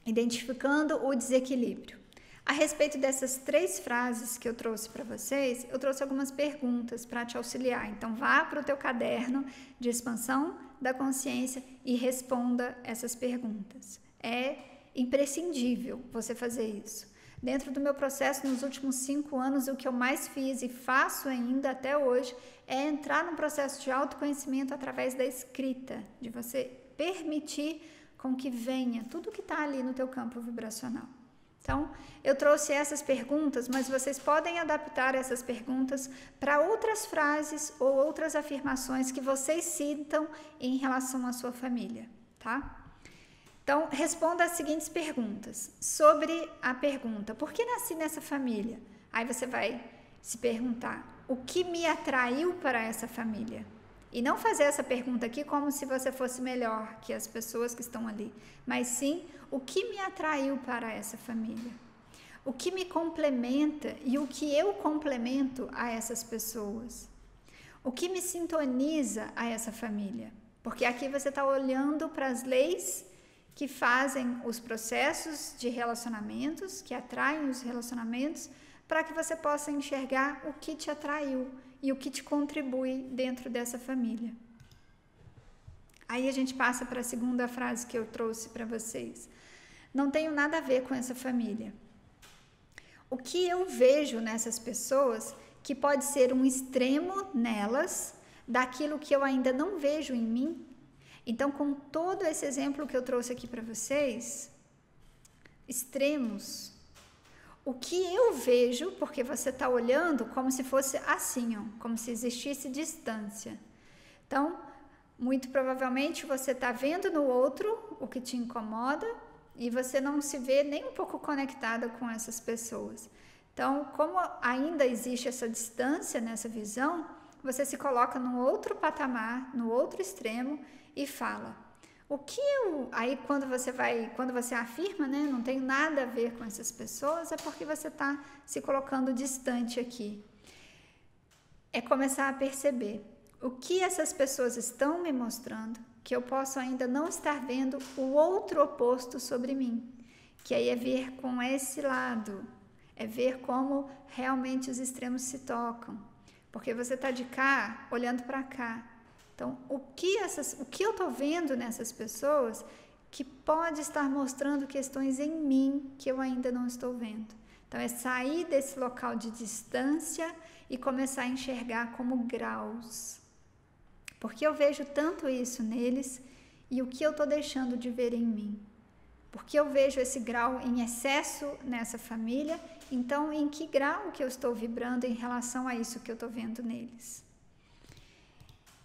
Speaker 1: identificando o desequilíbrio. A respeito dessas 3 frases que eu trouxe para vocês, eu trouxe algumas perguntas para te auxiliar. Então, vá para o teu caderno de expansão da consciência e responda essas perguntas. É imprescindível você fazer isso. Dentro do meu processo, nos últimos 5 anos, o que eu mais fiz e faço ainda até hoje é entrar num processo de autoconhecimento através da escrita, de você permitir com que venha tudo que está ali no teu campo vibracional. Então, eu trouxe essas perguntas, mas vocês podem adaptar essas perguntas para outras frases ou outras afirmações que vocês sintam em relação à sua família, tá? Então, responda as seguintes perguntas. Sobre a pergunta, por que nasci nessa família? Aí você vai se perguntar, o que me atraiu para essa família? E não fazer essa pergunta aqui como se você fosse melhor que as pessoas que estão ali, mas sim, o que me atraiu para essa família? O que me complementa e o que eu complemento a essas pessoas? O que me sintoniza a essa família? Porque aqui você está olhando para as leis que fazem os processos de relacionamentos, que atraem os relacionamentos, para que você possa enxergar o que te atraiu e o que te contribui dentro dessa família. Aí a gente passa para a segunda frase que eu trouxe para vocês. Não tenho nada a ver com essa família. O que eu vejo nessas pessoas que pode ser um extremo nelas daquilo que eu ainda não vejo em mim? Então, com todo esse exemplo que eu trouxe aqui para vocês, extremos, o que eu vejo, porque você está olhando como se fosse assim, ó, como se existisse distância. Então, muito provavelmente você está vendo no outro o que te incomoda e você não se vê nem um pouco conectada com essas pessoas. Então, como ainda existe essa distância nessa visão, você se coloca num outro patamar, no outro extremo e fala: o que eu... Aí quando você afirma, né, não tenho nada a ver com essas pessoas, é porque você está se colocando distante aqui. É começar a perceber o que essas pessoas estão me mostrando, que eu posso ainda não estar vendo o outro oposto sobre mim, que aí é ver com esse lado, é ver como realmente os extremos se tocam, porque você está de cá, olhando para cá. Então, o que eu estou vendo nessas pessoas que pode estar mostrando questões em mim que eu ainda não estou vendo? Então, é sair desse local de distância e começar a enxergar como graus. Porque eu vejo tanto isso neles e o que eu estou deixando de ver em mim? Porque eu vejo esse grau em excesso nessa família, então em que grau que eu estou vibrando em relação a isso que eu estou vendo neles?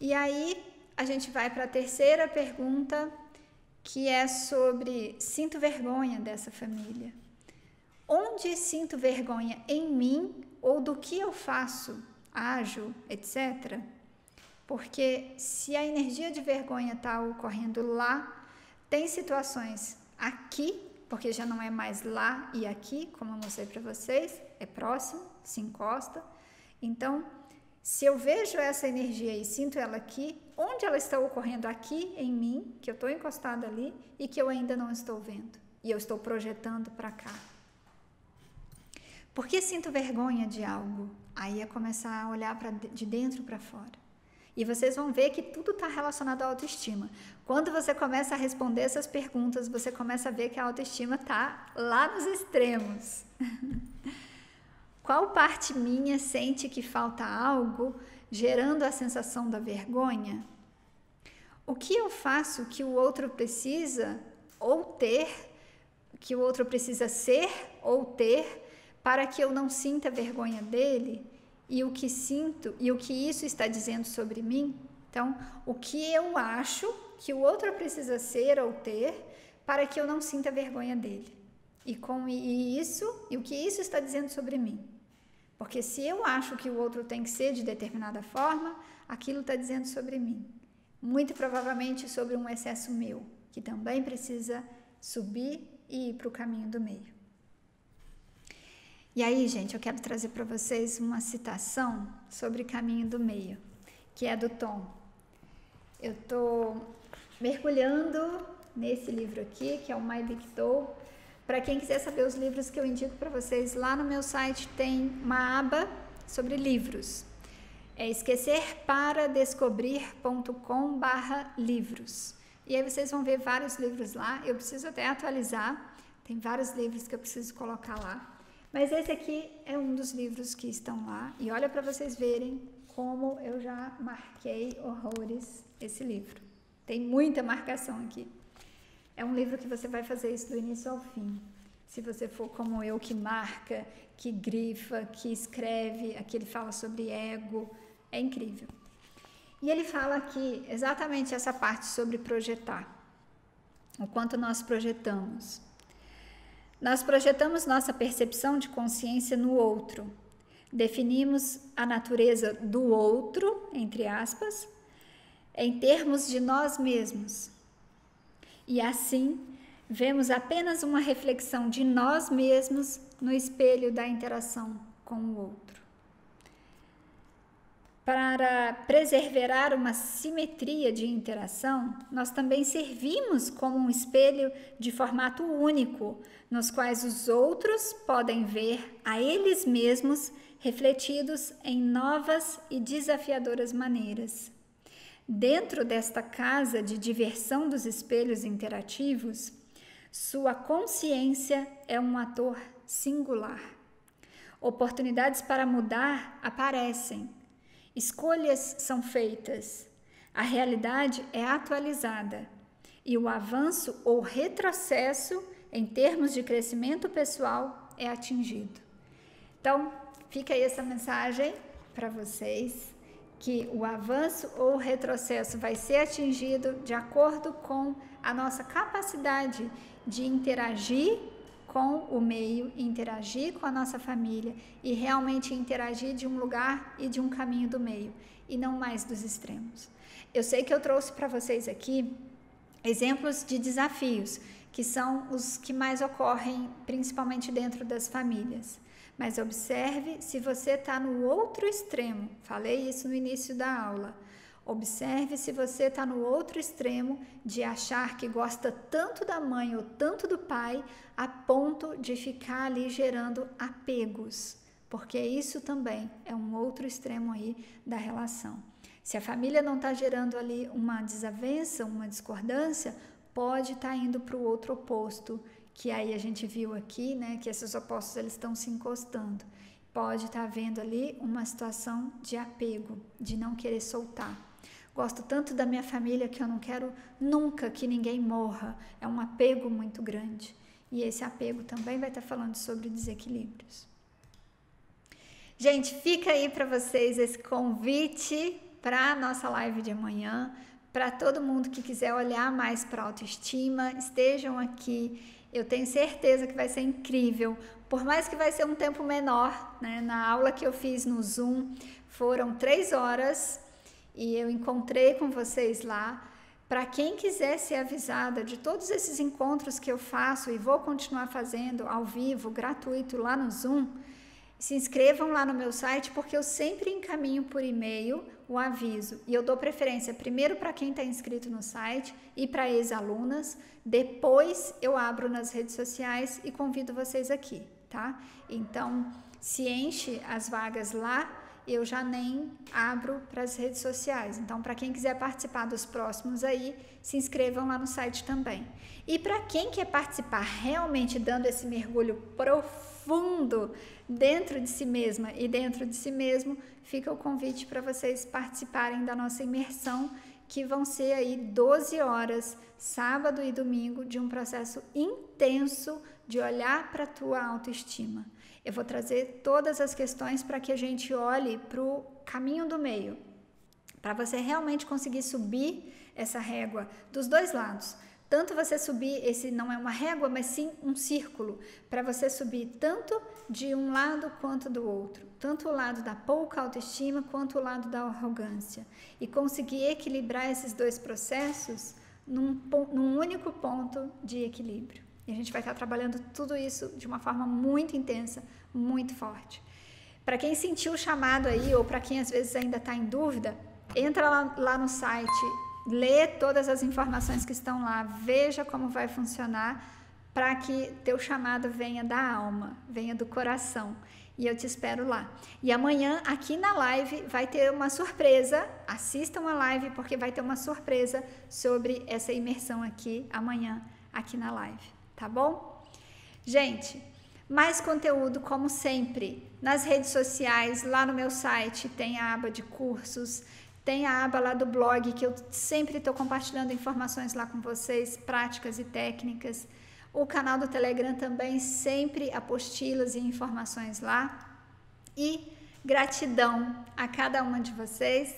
Speaker 1: E aí a gente vai para a terceira pergunta, que é sobre sinto vergonha dessa família. Onde sinto vergonha em mim ou do que eu faço, ajo, etc.? Porque se a energia de vergonha está ocorrendo lá, Tem situações aqui, porque já não é mais lá e aqui, como eu mostrei para vocês, é próximo, se encosta. Então, se eu vejo essa energia e sinto ela aqui, onde ela está ocorrendo aqui em mim, que eu estou encostada ali e que eu ainda não estou vendo, e eu estou projetando para cá. Por que sinto vergonha de algo? Aí é começar a olhar de dentro para fora. E vocês vão ver que tudo está relacionado à autoestima. Quando você começa a responder essas perguntas, você começa a ver que a autoestima está lá nos extremos. Qual parte minha sente que falta algo, gerando a sensação da vergonha? O que eu faço que o outro precisa ou ter, que o outro precisa ser ou ter, para que eu não sinta vergonha dele? E o que sinto e o que isso está dizendo sobre mim? Então, o que eu acho que o outro precisa ser ou ter para que eu não sinta vergonha dele? E o que isso está dizendo sobre mim? Porque se eu acho que o outro tem que ser de determinada forma, aquilo está dizendo sobre mim. Muito provavelmente sobre um excesso meu, que também precisa subir e ir para o caminho do meio. E aí, gente, eu quero trazer para vocês uma citação sobre caminho do meio, que é do Tom. Eu estou mergulhando nesse livro aqui, que é o My Big Toe. Para quem quiser saber os livros que eu indico para vocês, lá no meu site tem uma aba sobre livros. É esquecerparadescobrir.com/livros. E aí vocês vão ver vários livros lá. Eu preciso até atualizar. Tem vários livros que eu preciso colocar lá. Mas esse aqui é um dos livros que estão lá. E olha para vocês verem como eu já marquei horrores esse livro. Tem muita marcação aqui. É um livro que você vai fazer isso do início ao fim. Se você for como eu, que marca, que grifa, que escreve, aqui ele fala sobre ego. É incrível. E ele fala aqui exatamente essa parte sobre projetar. O quanto nós projetamos. Nós projetamos nossa percepção de consciência no outro. Definimos a natureza do outro, entre aspas, em termos de nós mesmos. E assim, vemos apenas uma reflexão de nós mesmos no espelho da interação com o outro. Para preservar uma simetria de interação, nós também servimos como um espelho de formato único, nos quais os outros podem ver a eles mesmos refletidos em novas e desafiadoras maneiras. Dentro desta casa de diversão dos espelhos interativos, sua consciência é um ator singular. Oportunidades para mudar aparecem. Escolhas são feitas, a realidade é atualizada e o avanço ou retrocesso em termos de crescimento pessoal é atingido. Então, fica aí essa mensagem para vocês, que o avanço ou retrocesso vai ser atingido de acordo com a nossa capacidade de interagir com o meio, interagir com a nossa família e realmente interagir de um lugar e de um caminho do meio e não mais dos extremos. Eu sei que eu trouxe para vocês aqui exemplos de desafios que são os que mais ocorrem principalmente dentro das famílias. Mas observe se você está no outro extremo. Falei isso no início da aula. Observe se você está no outro extremo de achar que gosta tanto da mãe ou tanto do pai a ponto de ficar ali gerando apegos, porque isso também é um outro extremo aí da relação. Se a família não está gerando ali uma desavença, uma discordância, pode estar indo para o outro oposto, que aí a gente viu aqui, né, que esses opostos eles estão se encostando. Pode estar havendo ali uma situação de apego, de não querer soltar. Gosto tanto da minha família que eu não quero nunca que ninguém morra. É um apego muito grande. E esse apego também vai estar falando sobre desequilíbrios. Gente, fica aí para vocês esse convite para a nossa live de amanhã. Para todo mundo que quiser olhar mais para a autoestima, estejam aqui. Eu tenho certeza que vai ser incrível. Por mais que vai ser um tempo menor, né? Na aula que eu fiz no Zoom, foram 3 horas. E eu encontrei com vocês lá para quem quiser ser avisada de todos esses encontros que eu faço e vou continuar fazendo ao vivo, gratuito, lá no Zoom, se inscrevam lá no meu site, porque eu sempre encaminho por e-mail o aviso. E eu dou preferência primeiro para quem está inscrito no site e para ex-alunas. Depois eu abro nas redes sociais e convido vocês aqui, tá? Então, se enche as vagas lá, eu já nem abro para as redes sociais. Então, para quem quiser participar dos próximos aí, se inscrevam lá no site também. E para quem quer participar realmente dando esse mergulho profundo dentro de si mesma e dentro de si mesmo, fica o convite para vocês participarem da nossa imersão, que vão ser aí 12 horas, sábado e domingo, de um processo intenso de olhar para a tua autoestima. Eu vou trazer todas as questões para que a gente olhe para o caminho do meio, para você realmente conseguir subir essa régua dos dois lados. Tanto você subir, esse não é uma régua, mas sim um círculo, para você subir tanto de um lado quanto do outro, tanto o lado da pouca autoestima quanto o lado da arrogância, e conseguir equilibrar esses dois processos num único ponto de equilíbrio. E a gente vai estar trabalhando tudo isso de uma forma muito intensa, muito forte. Para quem sentiu o chamado aí, ou para quem às vezes ainda está em dúvida, entra lá no site, lê todas as informações que estão lá, veja como vai funcionar, para que teu chamado venha da alma, venha do coração. E eu te espero lá. E amanhã, aqui na live, vai ter uma surpresa. Assistam a live, porque vai ter uma surpresa sobre essa imersão aqui, amanhã, aqui na live. Tá bom? Gente, mais conteúdo como sempre nas redes sociais, lá no meu site tem a aba de cursos, tem a aba lá do blog, que eu sempre estou compartilhando informações lá com vocês, práticas e técnicas. O canal do Telegram também, sempre apostilas e informações lá. E gratidão a cada um de vocês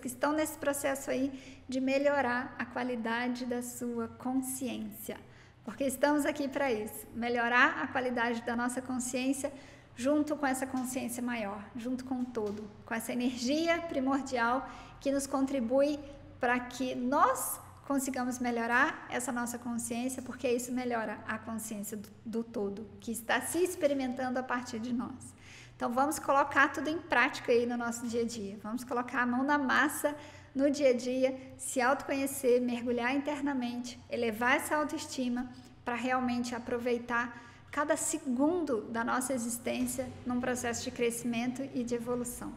Speaker 1: que estão nesse processo aí de melhorar a qualidade da sua consciência. Porque estamos aqui para isso, melhorar a qualidade da nossa consciência junto com essa consciência maior, junto com o todo, com essa energia primordial que nos contribui para que nós consigamos melhorar essa nossa consciência, porque isso melhora a consciência do todo, que está se experimentando a partir de nós. Então vamos colocar tudo em prática aí no nosso dia a dia, vamos colocar a mão na massa no dia a dia, se autoconhecer, mergulhar internamente, elevar essa autoestima para realmente aproveitar cada segundo da nossa existência num processo de crescimento e de evolução.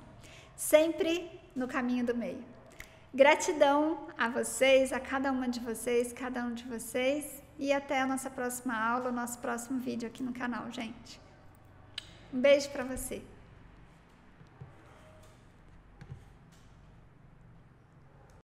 Speaker 1: Sempre no caminho do meio. Gratidão a vocês, a cada uma de vocês, cada um de vocês, e até a nossa próxima aula, o nosso próximo vídeo aqui no canal, gente. Um beijo para você.